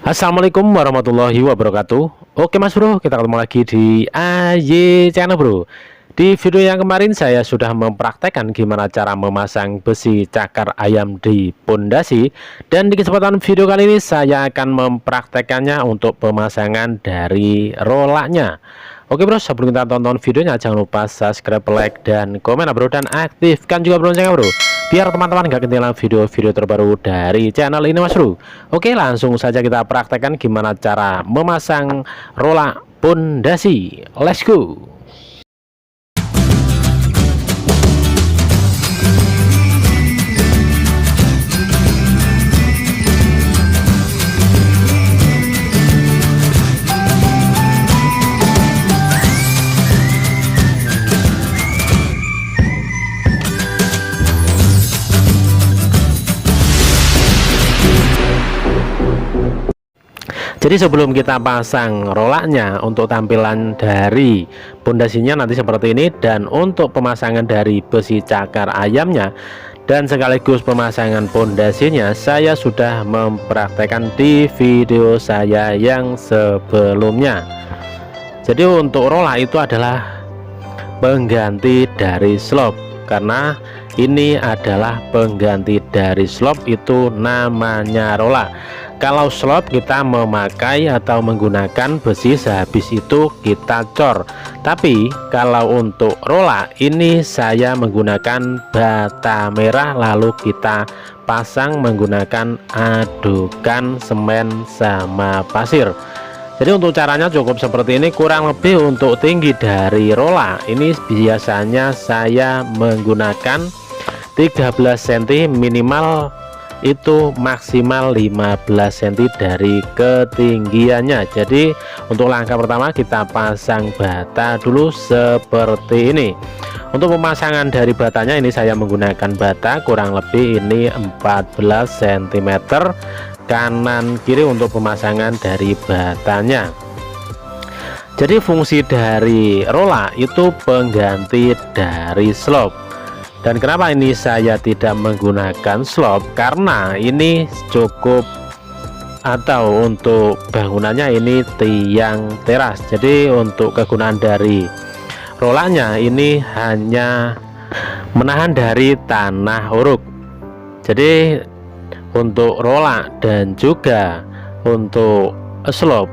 Assalamualaikum warahmatullahi wabarakatuh. Oke Mas Bro, kita ketemu lagi di AY Channel Bro. Di video yang kemarin saya sudah mempraktekkan gimana cara memasang besi cakar ayam di pondasi. Dan di kesempatan video kali ini saya akan mempraktekannya untuk pemasangan dari rolaknya. Oke bro, sebelum kita tonton videonya jangan lupa subscribe, like, dan komen bro. Dan aktifkan juga loncengnya bro, biar teman-teman gak ketinggalan video-video terbaru dari channel ini mas bro. Oke, langsung saja kita praktekkan gimana cara memasang rolak pondasi. Let's go. Jadi sebelum kita pasang rolaknya, untuk tampilan dari pondasinya nanti seperti ini, dan untuk pemasangan dari besi cakar ayamnya dan sekaligus pemasangan pondasinya saya sudah mempraktekkan di video saya yang sebelumnya. Jadi untuk rolak itu adalah pengganti dari slop, karena ini adalah pengganti dari slop, itu namanya rolak. Kalau slop kita memakai atau menggunakan besi, sehabis itu kita cor. Tapi kalau untuk rolak ini saya menggunakan bata merah, lalu kita pasang menggunakan adukan semen sama pasir. Jadi untuk caranya cukup seperti ini, kurang lebih untuk tinggi dari rolak ini biasanya saya menggunakan 13 cm, minimal itu maksimal 15 cm dari ketinggiannya. Jadi untuk langkah pertama kita pasang bata dulu seperti ini. Untuk pemasangan dari batanya ini saya menggunakan bata kurang lebih ini 14 cm kanan kiri untuk pemasangan dari batanya. Jadi fungsi dari rolak itu pengganti dari slop. Dan kenapa ini saya tidak menggunakan slop, karena ini cukup, atau untuk bangunannya ini tiang teras. Jadi untuk kegunaan dari rolaknya ini hanya menahan dari tanah uruk. Jadi untuk rolak dan juga untuk slop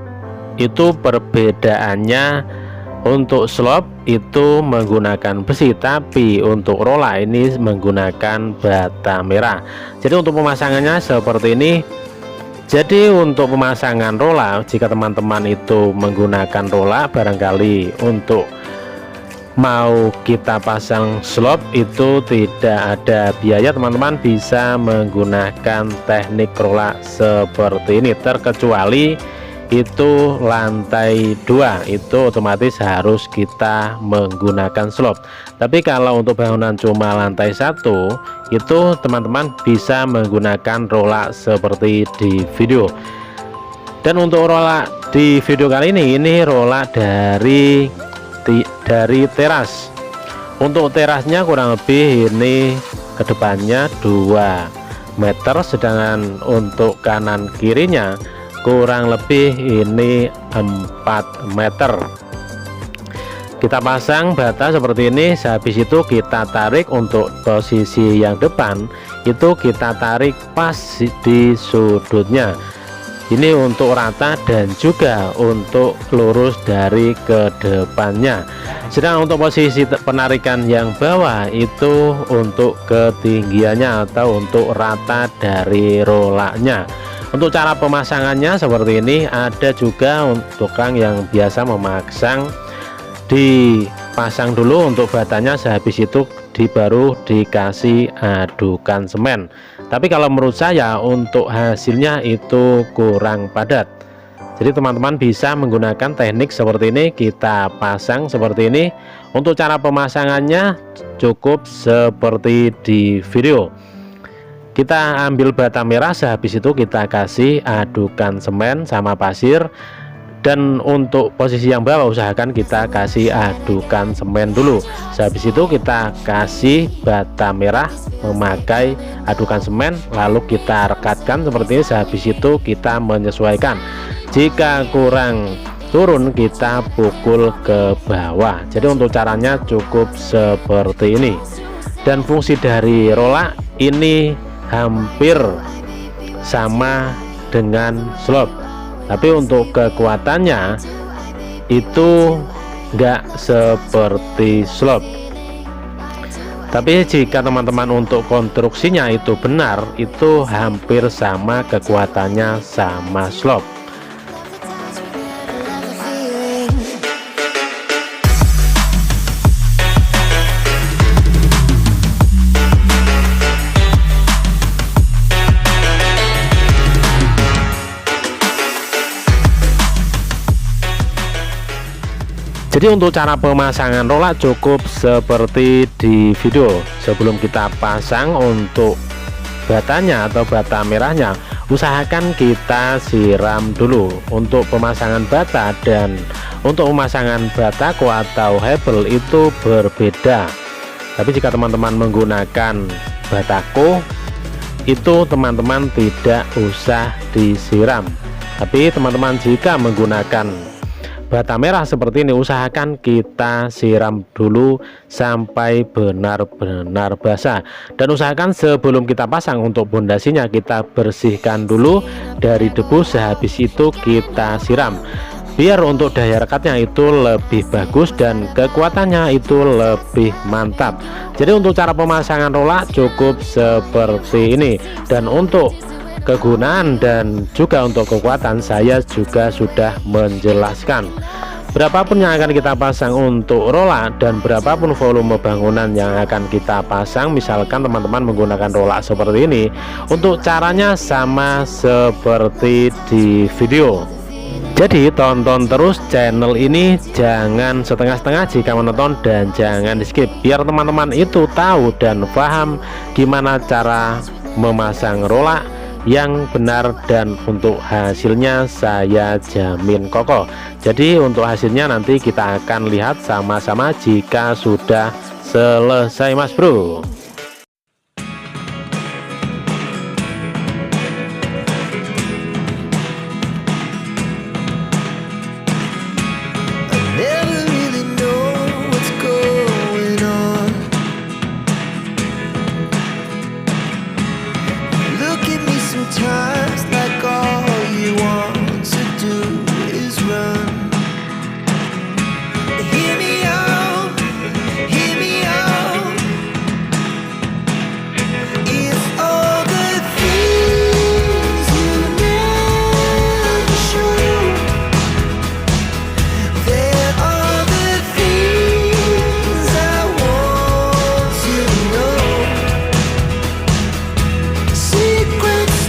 itu perbedaannya, untuk slop itu menggunakan besi, tapi untuk rolak ini menggunakan bata merah. Jadi untuk pemasangannya seperti ini. Jadi untuk pemasangan rolak, jika teman-teman itu menggunakan rolak, barangkali untuk mau kita pasang slop itu tidak ada biaya, teman-teman bisa menggunakan teknik rolak seperti ini, terkecuali itu lantai 2 itu otomatis harus kita menggunakan slop. Tapi kalau untuk bangunan cuma lantai 1 itu teman-teman bisa menggunakan rolak seperti di video. Dan untuk rolak di video kali ini rolak dari teras. Untuk terasnya kurang lebih ini kedepannya 2 meter, sedangkan untuk kanan kirinya kurang lebih ini 4 meter. Kita pasang bata seperti ini, habis itu kita tarik. Untuk posisi yang depan itu kita tarik pas di sudutnya, ini untuk rata dan juga untuk lurus dari ke depannya. Sedang untuk posisi penarikan yang bawah itu untuk ketinggiannya atau untuk rata dari rolaknya. Untuk cara pemasangannya seperti ini. Ada juga untuk tukang yang biasa memasang, dipasang dulu untuk batanya, sehabis itu baru dikasih adukan semen. Tapi kalau menurut saya untuk hasilnya itu kurang padat. Jadi teman-teman bisa menggunakan teknik seperti ini, kita pasang seperti ini. Untuk cara pemasangannya cukup seperti di video. Kita ambil bata merah, sehabis itu kita kasih adukan semen sama pasir, Dan untuk posisi yang bawah usahakan kita kasih adukan semen dulu. Habis itu kita kasih bata merah memakai adukan semen, lalu kita rekatkan seperti ini. Habis itu kita menyesuaikan, jika kurang turun kita pukul ke bawah. Jadi untuk caranya cukup seperti ini. Dan fungsi dari rolak ini hampir sama dengan slop, tapi untuk kekuatannya itu enggak seperti slop. Tapi jika teman-teman untuk konstruksinya itu benar, itu hampir sama kekuatannya sama slop. Jadi untuk cara pemasangan rolak cukup seperti di video. Sebelum kita pasang untuk batanya atau bata merahnya, usahakan kita siram dulu untuk pemasangan bata. Dan untuk pemasangan batako atau hebel itu berbeda. Tapi jika teman-teman menggunakan batako, itu teman-teman tidak usah disiram. Tapi teman-teman jika menggunakan bata merah seperti ini, usahakan kita siram dulu sampai benar-benar basah. Dan usahakan sebelum kita pasang untuk pondasinya, kita bersihkan dulu dari debu. Sehabis itu kita siram, biar untuk daya rekatnya itu lebih bagus dan kekuatannya itu lebih mantap. Jadi untuk cara pemasangan rolak cukup seperti ini. Dan untuk kegunaan dan juga untuk kekuatan saya juga sudah menjelaskan. Berapapun yang akan kita pasang untuk rolak dan berapapun volume bangunan yang akan kita pasang, misalkan teman-teman menggunakan rolak seperti ini, untuk caranya sama seperti di video. Jadi tonton terus channel ini, jangan setengah-setengah jika menonton, dan jangan di skip, biar teman-teman itu tahu dan paham gimana cara memasang rolak yang benar. Dan untuk hasilnya saya jamin kokoh. Jadi untuk hasilnya nanti kita akan lihat sama-sama jika sudah selesai mas bro. Sometimes like all you want to do is run. Hear me out, hear me out. It's all the things you never show. There are the things I want to know. Secrets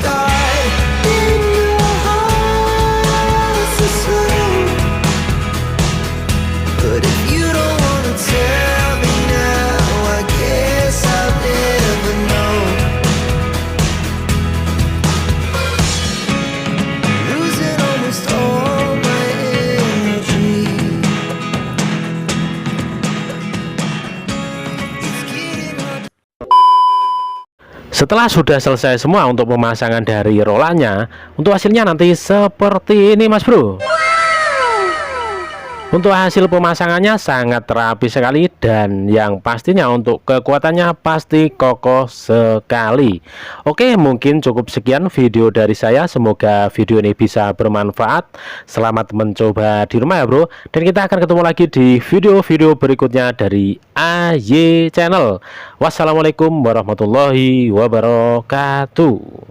Setelah sudah selesai semua untuk pemasangan dari rolanya, untuk hasilnya nanti seperti ini mas bro. Untuk hasil pemasangannya sangat rapi sekali, dan yang pastinya untuk kekuatannya pasti kokoh sekali. Oke, mungkin cukup sekian video dari saya. Semoga video ini bisa bermanfaat. Selamat mencoba di rumah ya bro. Dan kita akan ketemu lagi di video-video berikutnya dari AY Channel. Wassalamualaikum warahmatullahi wabarakatuh.